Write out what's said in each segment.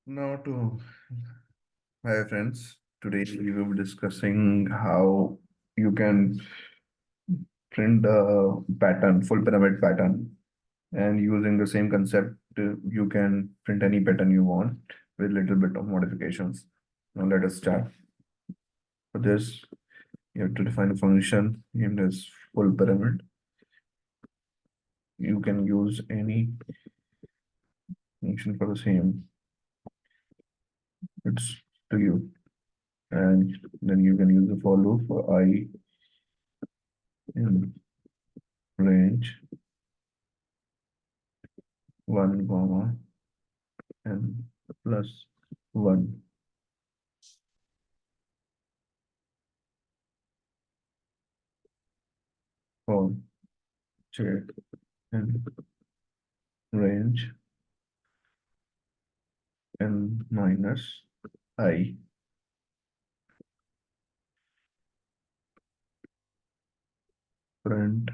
Now to Hi friends. Today we will be discussing how you can print a pattern, full pyramid pattern, and using the same concept, you can print any pattern you want with little bit of modifications. Now let us start. For this, you have to define a function in this full pyramid. You can use any function for the same. It's to you. And then you can use the for loop for I in range 1 comma and plus 1 for check and range and minus I print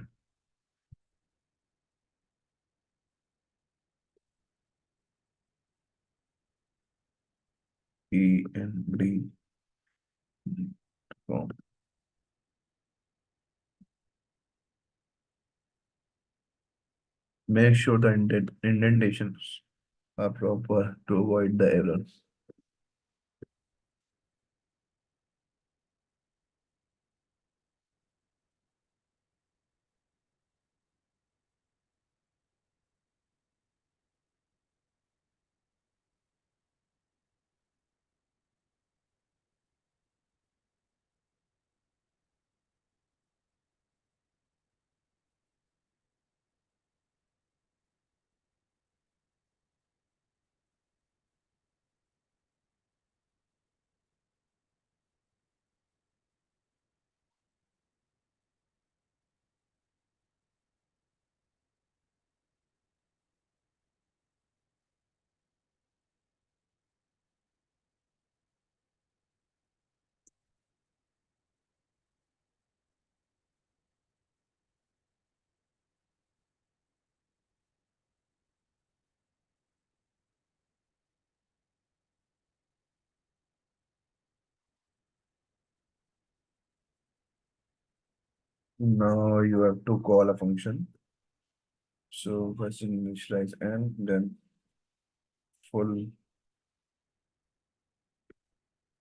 E and D form. Make sure the indentations are proper to avoid the errors. Now you have to call a function. So first you initialize n, then full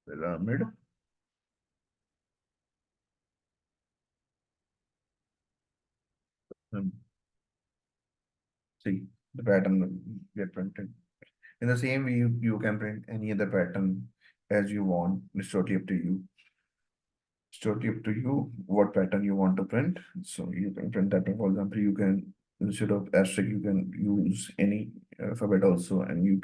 pyramid. And see the pattern will get printed. In the same way, you can print any other pattern as you want. It's totally up to you. It's totally up to you what pattern you want to print. So you can print that. For example, you can instead of asterisk, you can use any alphabet also, and you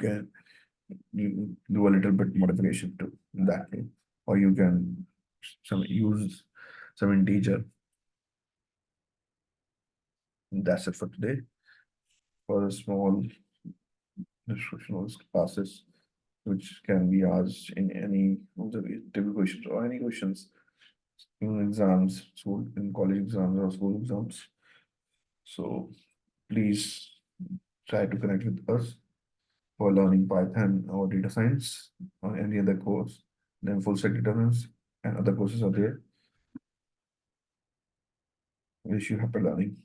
do a little bit modification to that way, or you can use some integer. That's it for today. For a small description of classes, which can be asked in any of the typical questions or any questions in exams, school in college exams or school exams. So please try to connect with us for learning Python or data science or any other course. Then full stack determinants and other courses are there. Wish you happy learning.